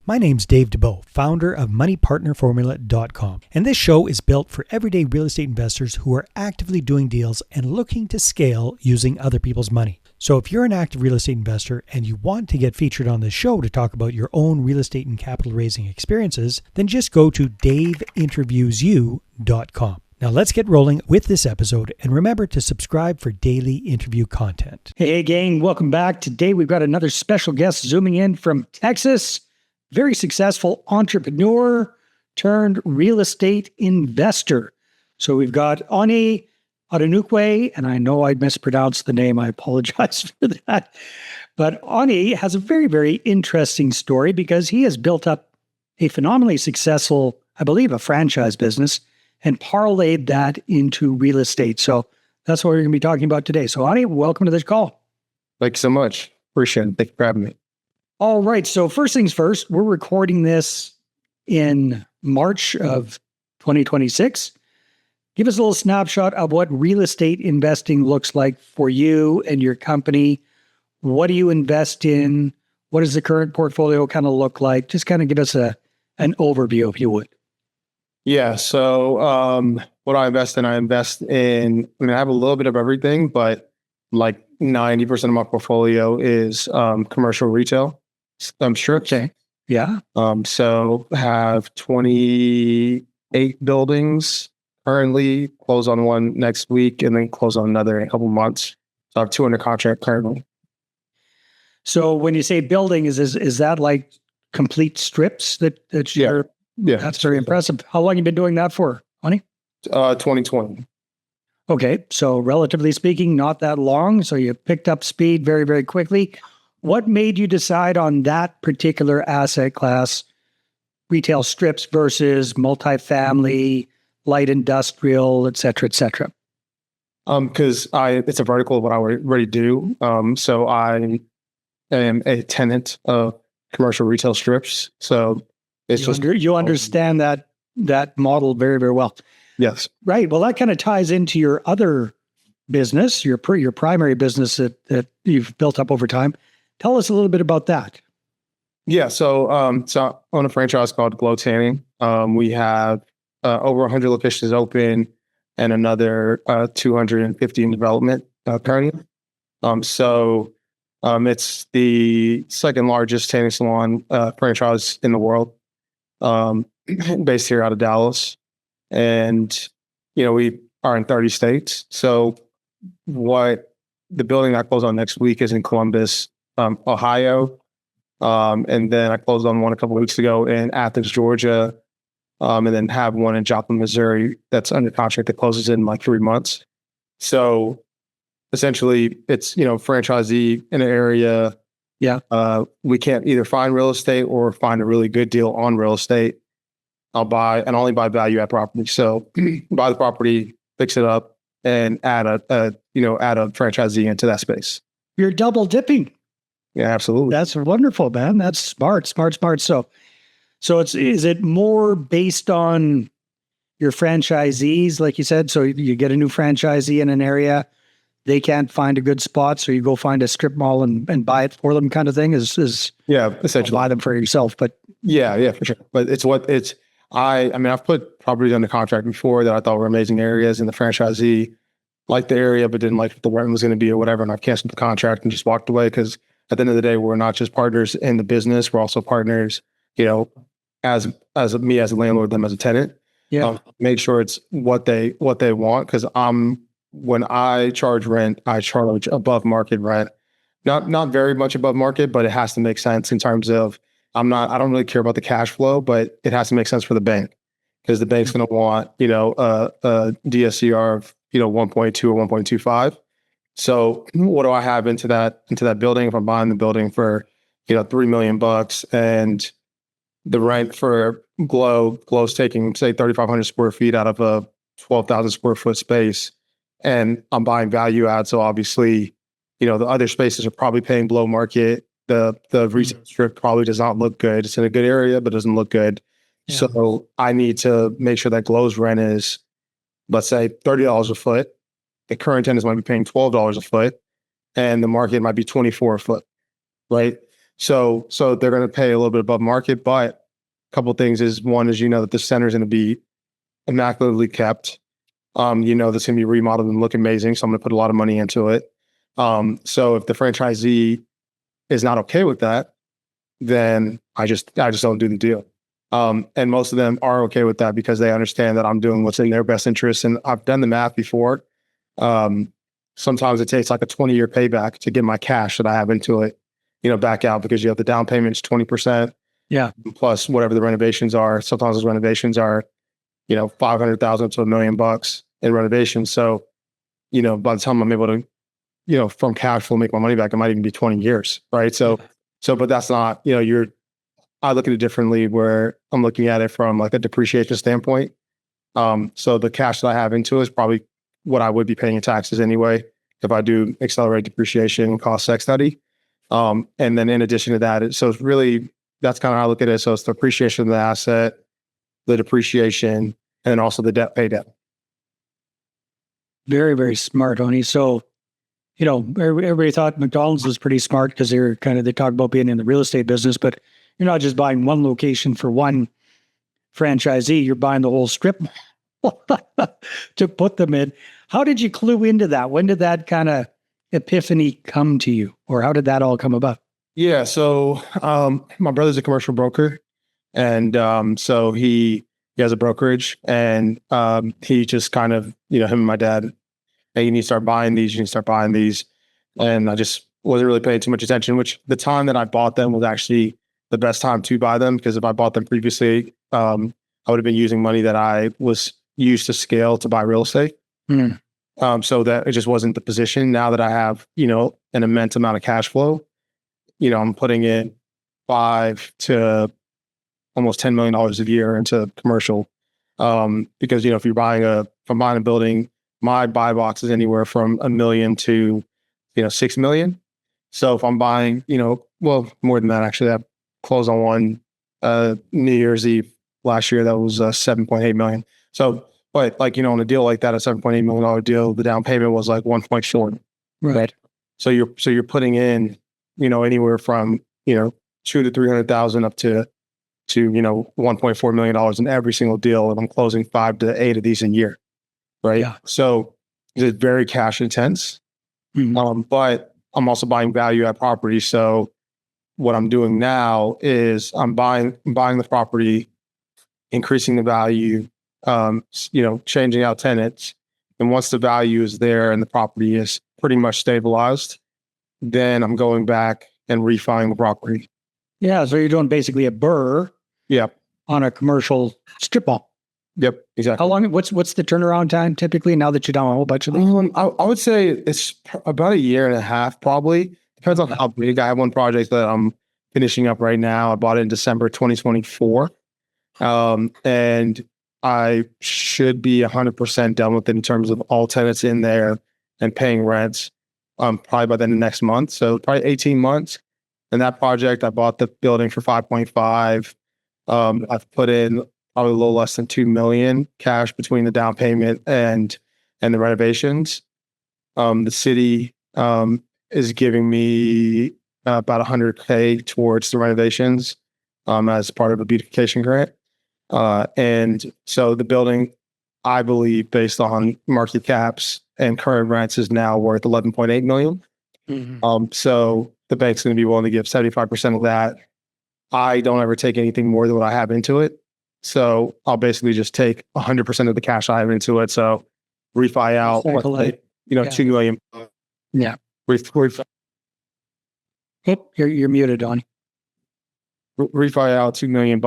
My name's Dave DeBow, founder of MoneyPartnerFormula.com, and this show is built for everyday real estate investors who are actively doing deals and looking to scale using other people's money. So if you're an active real estate investor and you want to get featured on this show to talk about your own real estate and capital raising experiences, then just go to daveinterviewsyou.com. Now let's get rolling with this episode, and remember to subscribe for daily interview content. Hey gang, welcome back. Today we've got another special guest zooming in from Texas. Very successful entrepreneur turned real estate investor. So we've got Onyi Odunkuwe, and I know I mispronounced the name. I apologize for that. But Onyi has a very, very interesting story because he has built up a phenomenally successful, I believe, a franchise business and parlayed that into real estate. So that's what we're going to be talking about today. So Onyi, welcome to this call. Thank you so much. Appreciate it. Thank you for having me. All right. So first things first, we're recording this in March of 2026. Give us a little snapshot of what real estate investing looks like for you and your company. What do you invest in? What does the current portfolio kind of look like? Just kind of give us an overview, if you would. Yeah. So what I invest in, I have a little bit of everything, but like 90% of my portfolio is commercial retail. Strips. Okay. Yeah. So have 28 buildings currently, close on one next week, and then close on another in a couple months. So I have 2 under contract currently. So when you say building, is that like complete strips that you're? Yeah. That's very impressive. How long have you been doing that for, Onyi? 2020. Okay. So relatively speaking, not that long. So you picked up speed very, very quickly. What made you decide on that particular asset class, retail strips versus multifamily, light industrial, et cetera, et cetera? Because it's a vertical of what I already do. So I am a tenant of commercial retail strips. So it's you understand that model very, very well. Yes. Right. Well, that kind of ties into your other business, your primary business that you've built up over time. Tell us a little bit about that. Yeah. So I own a franchise called Glow Tanning. We have over 100 locations open and another 250 in development currently. It's the second largest tanning salon franchise in the world, based here out of Dallas. And, we are in 30 states. So the building I close on next week is in Columbus, Ohio. And then I closed on one a couple of weeks ago in Athens, Georgia. And then have one in Joplin, Missouri that's under contract that closes in like 3 months. So essentially it's, franchisee in an area. Yeah. We can't either find real estate or find a really good deal on real estate. I'll only buy value add property. So buy the property, fix it up, and add a franchisee into that space. You're double dipping. Yeah, absolutely. That's wonderful, man. That's smart. So is it more based on your franchisees, like you said? So you get a new franchisee in an area, they can't find a good spot, so you go find a strip mall and buy it for them, kind of thing. Yeah, essentially buy them for yourself. But yeah, for sure. But I've put properties under contract before that I thought were amazing areas, and the franchisee liked the area but didn't like what the rent was going to be or whatever, and I've canceled the contract and just walked away because at the end of the day, we're not just partners in the business; we're also partners. As me as a landlord, them as a tenant. Yeah. Make sure it's what they want, because when I charge rent, I charge above market rent. Not very much above market, but it has to make sense in terms of I don't really care about the cash flow, but it has to make sense for the bank, because the bank's going to want, a DSCR of, 1.2 or 1.25. So what do I have into that building? If I'm buying the building for, $3 million and the rent for Glow's taking, say, 3,500 square feet out of a 12,000 square foot space, and I'm buying value add. So obviously, the other spaces are probably paying below market. The retail strip probably does not look good. It's in a good area, but doesn't look good. Yeah. So I need to make sure that Glow's rent is, let's say, $30 a foot. The current tenants might be paying $12 a foot, and the market might be $24 a foot, right? So they're going to pay a little bit above market, but a couple of things is one is, that the center is going to be immaculately kept. That's going to be remodeled and look amazing. So I'm going to put a lot of money into it. So if the franchisee is not okay with that, then I just don't do the deal. And most of them are okay with that because they understand that I'm doing what's in their best interest. And I've done the math before. Sometimes it takes like a 20-year payback to get my cash that I have into it, back out, because you have the down payments 20%. Yeah. Plus whatever the renovations are. Sometimes those renovations are, 500,000 to $1 million in renovations. So, by the time I'm able to, from cash flow, make my money back, it might even be 20 years. Right. But that's not, I look at it differently, where I'm looking at it from like a depreciation standpoint. So the cash that I have into it is probably what I would be paying in taxes anyway, if I do accelerated depreciation and cost sec study. And then in addition to that, so it's really, that's kind of how I look at it. So it's the appreciation of the asset, the depreciation, and then also the debt pay down. Very, very smart, Onyi. So, everybody thought McDonald's was pretty smart because they talk about being in the real estate business, but you're not just buying one location for one franchisee, you're buying the whole strip to put them in. How did you clue into that? When did that kind of epiphany come to you, or how did that all come about? Yeah. So, my brother's a commercial broker, and so he has a brokerage, and he just kind of, him and my dad, hey, you need to start buying these, and I just wasn't really paying too much attention. Which the time that I bought them was actually the best time to buy them, because if I bought them previously, I would have been using money that I was used to scale to buy real estate. Mm. So that it just wasn't the position. Now that I have, an immense amount of cash flow, I'm putting in $5 to almost $10 million a year into commercial. Because, if I'm buying a building, my buy box is anywhere from $1 million to, $6 million. So if I'm buying, well, more than that, actually, I closed on one New Year's Eve last year that was $7.8 million. So, but like, on a deal like that, a $7.8 million deal, the down payment was like 1.4. Right. So you're putting in, anywhere from, 200,000 to 300,000 up to $1.4 million in every single deal. And I'm closing 5 to 8 of these a year. Right. Yeah. So it's very cash intense. Mm-hmm. But I'm also buying value add property. So what I'm doing now is I'm buying the property, increasing the value, changing out tenants. And once the value is there and the property is pretty much stabilized, then I'm going back and refining the property. Yeah. So you're doing basically a BRRRR. Yep. On a commercial strip mall. Yep. Exactly. How long? What's the turnaround time typically? Now that you've done a whole bunch of these, I would say it's about 1.5 years, probably. Depends on how big. I have one project that I'm finishing up right now. I bought it in December 2024, and I should be 100% done with it in terms of all tenants in there and paying rents. Probably by the end of next month. So probably 18 months. And that project, I bought the building for 5.5. I've put in probably a little less than 2 million cash between the down payment and the renovations. The city is giving me about $100K towards the renovations as part of a beautification grant. And so the building, I believe, based on market caps and current rents, is now worth 11.8 million. Mm-hmm. So the bank's going to be willing to give 75% of that. I don't ever take anything more than what I have into it. So I'll basically just take 100% of the cash I have into it. So refi out, Yeah. 2 million. Yeah. You're muted, Donnie. Refi out $2 million,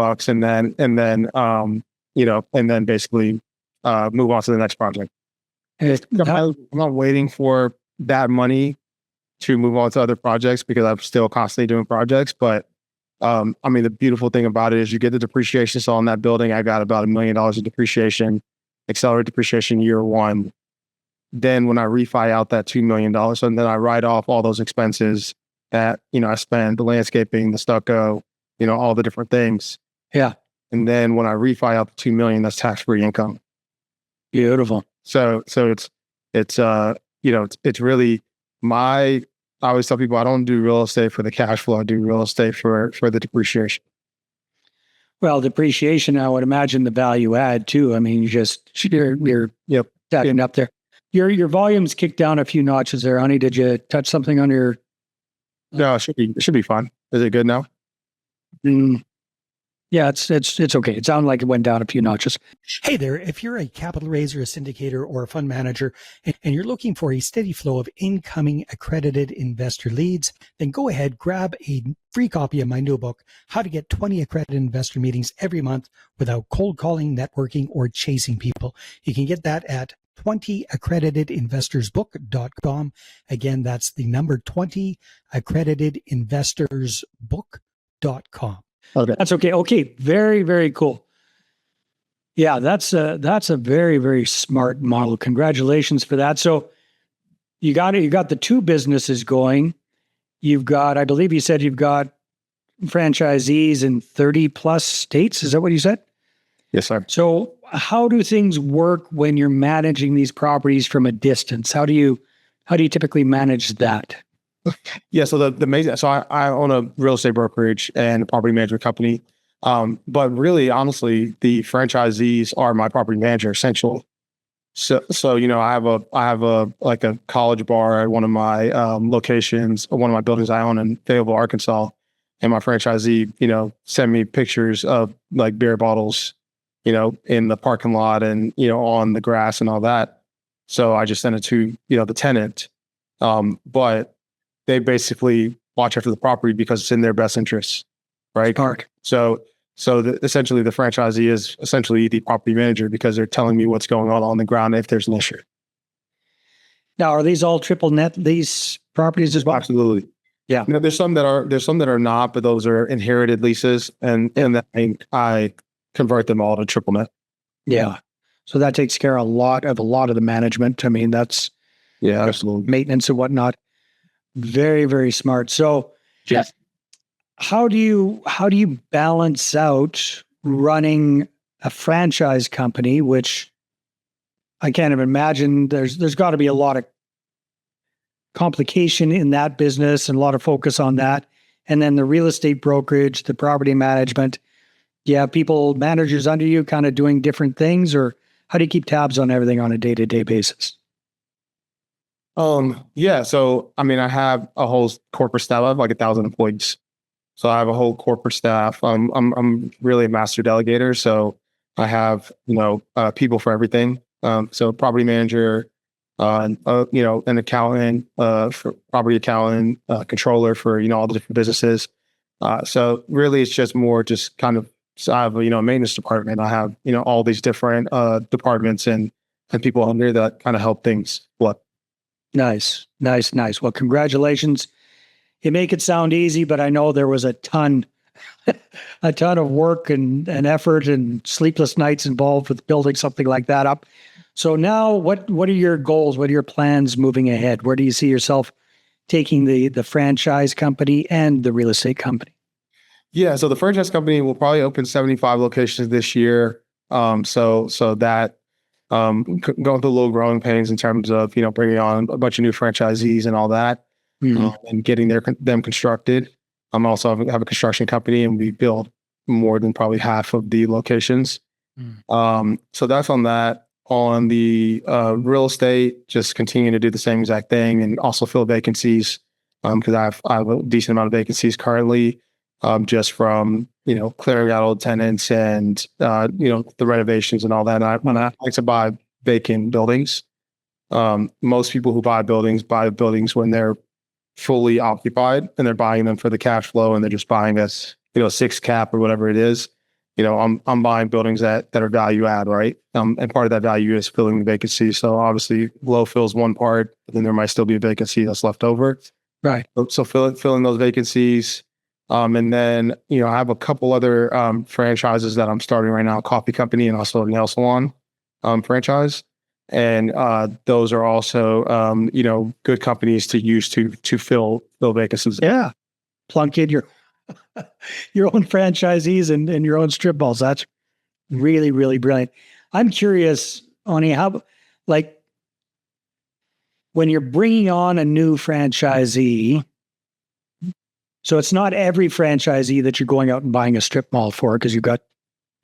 and then basically move on to the next project. I'm not waiting for that money to move on to other projects because I'm still constantly doing projects. But the beautiful thing about it is you get the depreciation. So on that building, I got about $1 million of depreciation, accelerated depreciation year one. Then when I refi out that $2 million, and then I write off all those expenses that, I spend, the landscaping, the stucco, all the different things. Yeah. And then when I refi out the 2 million, that's tax-free income. Beautiful. So it's really my I always tell people I don't do real estate for the cash flow. I do real estate for the depreciation. Well, depreciation, I would imagine the value add too. I mean, you're Yep. stacking up there. Your volumes kicked down a few notches there, honey. Did you touch something on your? No, it should be fun. Is it good now? Mm, yeah, it's okay. It sounded like it went down a few notches. Hey there, if you're a capital raiser, a syndicator, or a fund manager, and you're looking for a steady flow of incoming accredited investor leads, then go ahead, grab a free copy of my new book, How to Get 20 Accredited Investor Meetings Every Month Without Cold Calling, Networking, or Chasing People. You can get that at 20accreditedinvestorsbook.com. Again, that's the number 20accreditedinvestorsbook.com. Okay. That's okay. Okay, very, very cool. Yeah, that's a very, very smart model. Congratulations for that. So you got it. You got the two businesses going. You've got, I believe you said you've got franchisees in 30 plus states. Is that what you said? Yes, sir. So how do things work when you're managing these properties from a distance? How do you typically manage that? Yeah. So the amazing. So I own a real estate brokerage and a property management company. But really, honestly, the franchisees are my property manager essentially. So I have a like a college bar at one of my locations, one of my buildings I own in Fayetteville, Arkansas, and my franchisee, send me pictures of like beer bottles, in the parking lot and on the grass and all that. So I just send it to the tenant, but they basically watch after the property because it's in their best interest, right? Smart. So essentially the franchisee is essentially the property manager because they're telling me what's going on the ground if there's an issue. Now, are these all triple net lease properties as well? Absolutely. Yeah. There's some that are not, but those are inherited leases, and I convert them all to triple net. Yeah. So that takes care of a lot of the management. I mean, that's absolutely maintenance and whatnot. Very, very smart. So yes. How do you balance out running a franchise company, which I can't even imagine there's got to be a lot of complication in that business and a lot of focus on that. And then the real estate brokerage, the property management. Do you have managers under you kind of doing different things, or how do you keep tabs on everything on a day-to-day basis? Yeah. So, I mean, I have a whole corporate staff. I have like 1,000 employees. So I have a whole corporate staff. I'm really a master delegator. So I have, people for everything. So property manager, an accountant, for property accountant, controller for, all the different businesses. So really it's just more just kind of, so I have a, maintenance department. I have, all these different, departments and people under that kind of help things flip. Nice. Well, congratulations. You make it sound easy, but I know there was a ton of work and effort and sleepless nights involved with building something like that up. So now what are your goals? What are your plans moving ahead? Where do you see yourself taking the franchise company and the real estate company? Yeah. So the franchise company will probably open 75 locations this year. So that, going through a little growing pains in terms of, bringing on a bunch of new franchisees and all that. And getting them constructed. I'm also have a construction company, and we build more than probably half of the locations. So that's on that. On the real estate, just continue to do the same exact thing, and also fill vacancies because I have a decent amount of vacancies currently, just from clearing out old tenants and the renovations and all that. And I like to buy vacant buildings. Most people who buy buildings when they're fully occupied and they're buying them for the cash flow, and they're just buying us, 6 cap or whatever it is. I'm buying buildings that are value add, right? And part of that value is filling the vacancy. So obviously low fills one part, but then there might still be a vacancy that's left over. Right. So filling those vacancies. And then, I have a couple other franchises that I'm starting right now, a coffee company and also a nail salon franchise. And those are also, good companies to use to fill vacancies. Yeah. Plunk in your own franchisees and your own strip malls. That's really, really brilliant. I'm curious, Onyi, how, like, when you're bringing on a new franchisee, so it's not every franchisee that you're going out and buying a strip mall for because you've got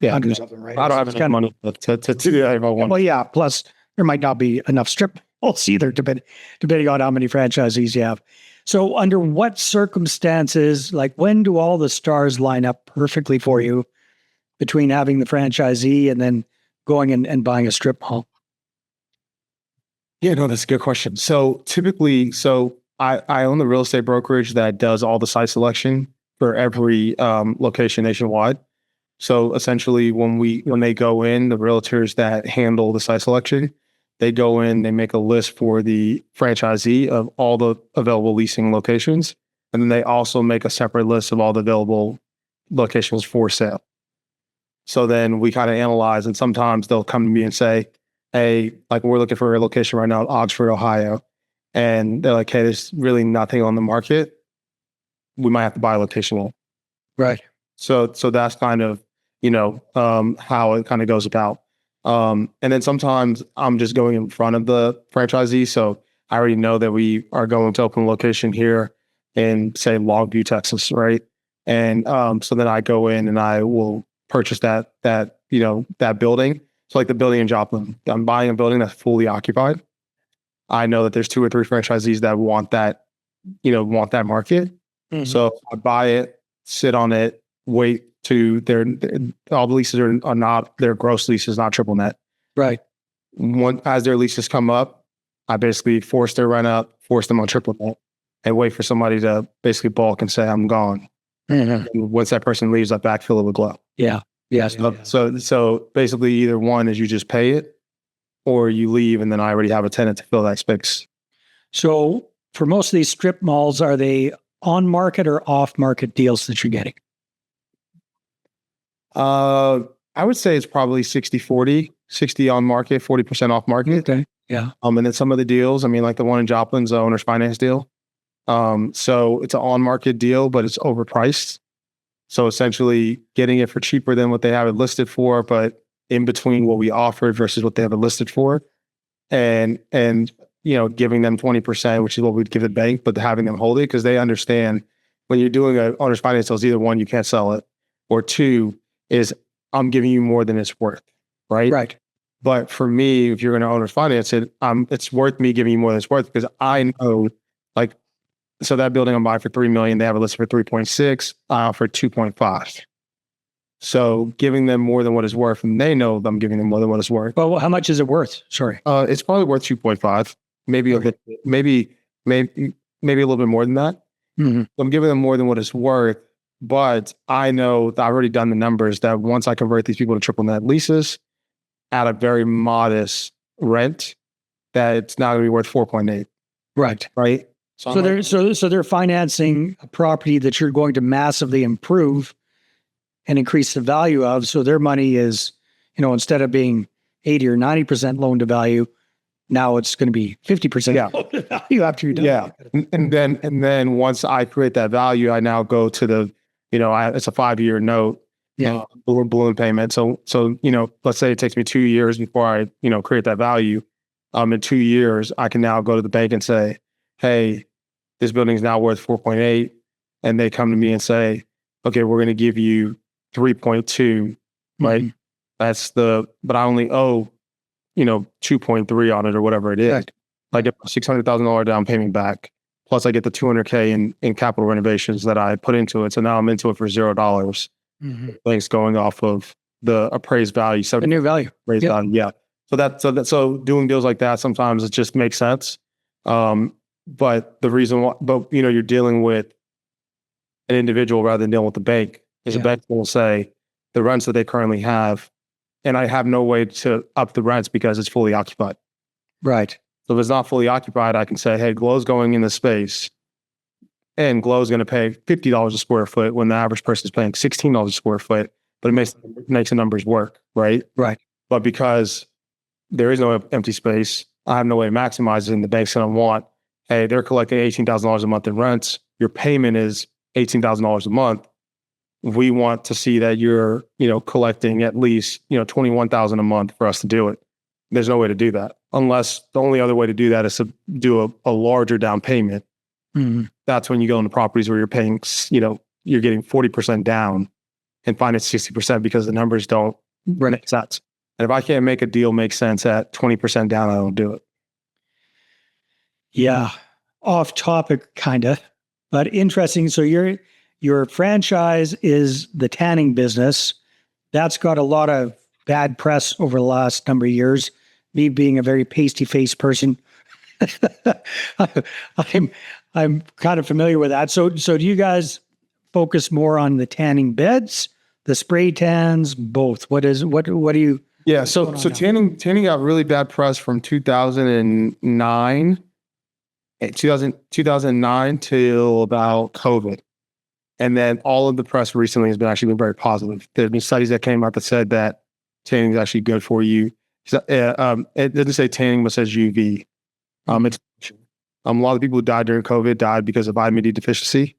hundreds of them, right? I don't have enough money to do that if I want. Well, yeah. Plus, there might not be enough strip malls either, depending on how many franchisees you have. So under what circumstances, like when do all the stars line up perfectly for you between having the franchisee and then going and buying a strip mall? Yeah, no, that's a good question. So typically, I own the real estate brokerage that does all the site selection for every location nationwide. So essentially, when they go in, the realtors that handle the site selection, they go in, they make a list for the franchisee of all the available leasing locations. And then they also make a separate list of all the available locations for sale. So then we kind of analyze, and sometimes they'll come to me and say, hey, like we're looking for a location right now in Oxford, Ohio. And they're like, hey, there's really nothing on the market. We might have to buy a location wall. Right. So that's kind of, how it kind of goes about. And then sometimes I'm just going in front of the franchisee. So I already know that we are going to open a location here in, say, Longview, Texas, right? And so then I go in and I will purchase that building. So like the building in Joplin, I'm buying a building that's fully occupied. I know that there's 2 or 3 franchisees that want that market. Mm-hmm. So I buy it, sit on it, wait to all the leases are not, their gross leases, not triple net. Right. As their leases come up, I basically force their rent up, force them on triple net, and wait for somebody to basically balk and say, I'm gone. Mm-hmm. And once that person leaves, I backfill it with glow. Yeah. Yes. So basically either one is you just pay it or you leave and then I already have a tenant to fill that space. So for most of these strip malls, are they on market or off market deals that you're getting? I would say it's probably 60-40, 60 on market, 40% off market. Okay. Yeah. And then some of the deals, I mean, like the one in Joplin's the owner's finance deal. So it's an on market deal, but it's overpriced. So essentially getting it for cheaper than what they have it listed for, but in between what we offered versus what they have it listed for. And giving them 20%, which is what we'd give the bank, but having them hold it because they understand when you're doing an owner's finance deal, either one, you can't sell it, or 2 is I'm giving you more than it's worth, right? Right. But for me, if you're going to owner's finance it, it's worth me giving you more than it's worth because I know, so that building I'm buying for $3 million, they have it listed for 3.6. I offer 2.5. So giving them more than what it's worth, and they know I'm giving them more than what it's worth. Well, how much is it worth? Sorry. It's probably worth 2.5, maybe a bit, maybe a little bit more than that. Mm-hmm. So I'm giving them more than what it's worth, but I know that I've already done the numbers that once I convert these people to triple net leases at a very modest rent, that it's now going to be worth 4.8. Right. Right. So they're financing a property that you're going to massively improve and increase the value of. So their money is, instead of being 80 or 90% loan to value, now it's going to be 50% loan to value after you're done. Yeah. And then once I create that value, I now go to the, it's a 5-year note, balloon payment. So, let's say it takes me 2 years before I, create that value. In 2 years, I can now go to the bank and say, hey, this building is now worth 4.8. And they come to me and say, okay, we're going to give you 3.2, right? Mm-hmm. But I only owe, 2.3 on it or whatever it is. Right. I get $600,000 down payment back. Plus I get the $200K in capital renovations that I put into it. So now I'm into it for $0. Mm-hmm. Thanks going off of the appraised value. The new value. Appraised value. Yeah. So doing deals like that, sometimes it just makes sense. But the reason why, you're dealing with an individual rather than dealing with the bank is the bank will say the rents that they currently have, and I have no way to up the rents because it's fully occupied. Right. So if it's not fully occupied, I can say, hey, Glow's going in the space and Glow's going to pay $50 a square foot when the average person is paying $16 a square foot, but it makes the numbers work. Right. Right. But because there is no empty space, I have no way of maximizing. The bank's going to want, hey, they're collecting $18,000 a month in rents. Your payment is $18,000 a month. We want to see that you're, collecting at least, $21,000 a month for us to do it. There's no way to do that. unless the only other way to do that is to do a larger down payment. That's when you go into properties where you're paying, you're getting 40% down and finance 60% because the numbers don't make sense. And if I can't make a deal make sense at 20% down, I don't do it. Yeah. Off topic, kind of, but interesting. So your franchise is the tanning business. That's got a lot of bad press over the last number of years. Me being a very pasty-faced person, I'm kind of familiar with that. So do you guys focus more on the tanning beds, the spray tans, both? What do you? Yeah. So tanning got really bad press from 2009 till about COVID. And then all of the press recently has been actually been very positive. There's been studies that came out that said that tanning is actually good for you. It doesn't say tanning, but it says UV. It's a lot of people who died during COVID died because of vitamin D deficiency.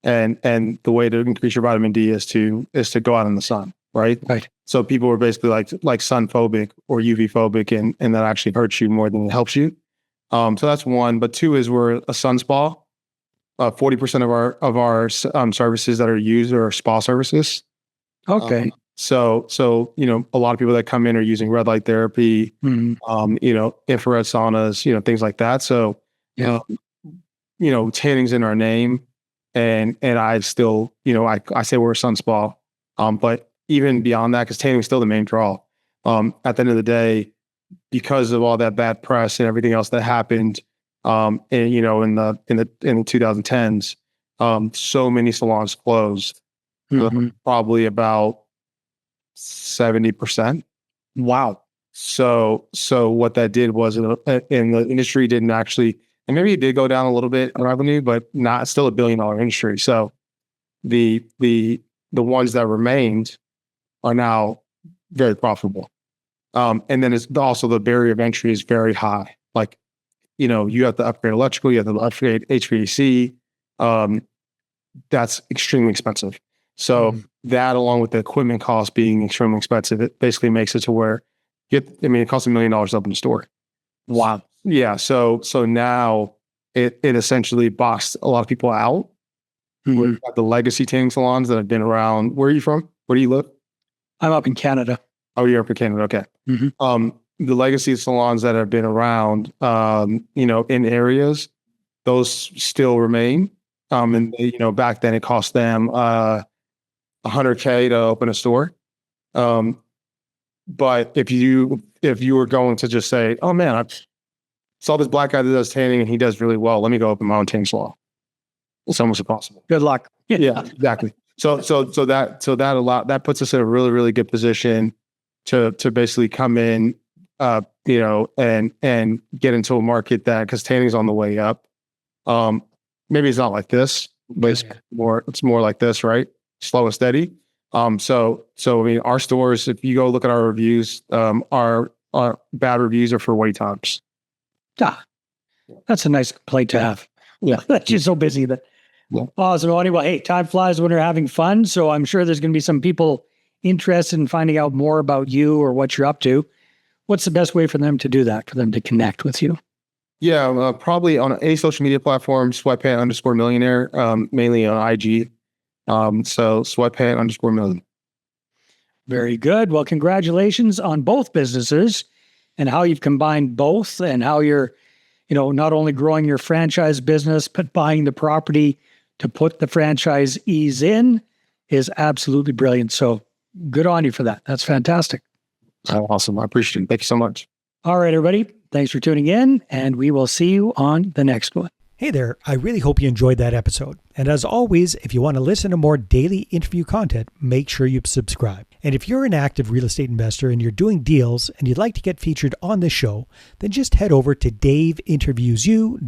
And the way to increase your vitamin D is to go out in the sun, right? Right. So people were basically like sun phobic or UV phobic, and that actually hurts you more than it helps you. So that's one. But two is we're a sun spa. 40% of our services that are used are spa services. Okay. So a lot of people that come in are using red light therapy, infrared saunas, things like that. So, tanning's in our name, and I still, I say we're a sun spa, but even beyond that, because tanning is still the main draw. At the end of the day, because of all that bad press and everything else that happened, in the 2010s, so many salons closed, probably about 70%. Wow. So what that did was, in the industry didn't actually, and maybe it did go down a little bit in revenue, but not still $1 billion industry. So the ones that remained are now very profitable. And then it's also the barrier of entry is very high. Like, you have to upgrade electrical, you have to upgrade HVAC. That's extremely expensive. So that, along with the equipment cost being extremely expensive, it basically makes it to where it costs $1 million to open a store. Wow. Yeah. So now it essentially boxed a lot of people out. We've got the legacy tanning salons that have been around. Where are you from? Where do you live? I'm up in Canada. Oh, you're up in Canada. Okay. The legacy salons that have been around, in areas, those still remain. And back then it cost them $100K to open a store. But if you were going to just say, oh man, I saw this black guy that does tanning and he does really well, let me go open my own tanning salon. It's almost impossible. Good luck. Yeah, exactly. So that puts us in a really, really good position to basically come in, and get into a market that, because tanning is on the way up. Maybe it's not like this, but it's more like this, right? Slow and steady. So our stores, if you go look at our reviews, our bad reviews are for wait times. That's a nice plate to have. Yeah. That's just so busy that. Yeah. Awesome. Well, hey, time flies when you're having fun. So I'm sure there's going to be some people interested in finding out more about you or what you're up to. What's the best way for them to do that, for them to connect with you? Yeah, probably on any social media platform, sweatpant_millionaire, mainly on IG. So sweatpant_million. Very good. Well, congratulations on both businesses and how you've combined both, and how you're, not only growing your franchise business, but buying the property to put the franchisees in is absolutely brilliant. So good on you for that. That's fantastic. Awesome. I appreciate it. Thank you so much. All right, everybody. Thanks for tuning in, and we will see you on the next one. Hey there, I really hope you enjoyed that episode. And as always, if you want to listen to more daily interview content, make sure you subscribe. And if you're an active real estate investor and you're doing deals and you'd like to get featured on this show, then just head over to daveinterviewsyou.com.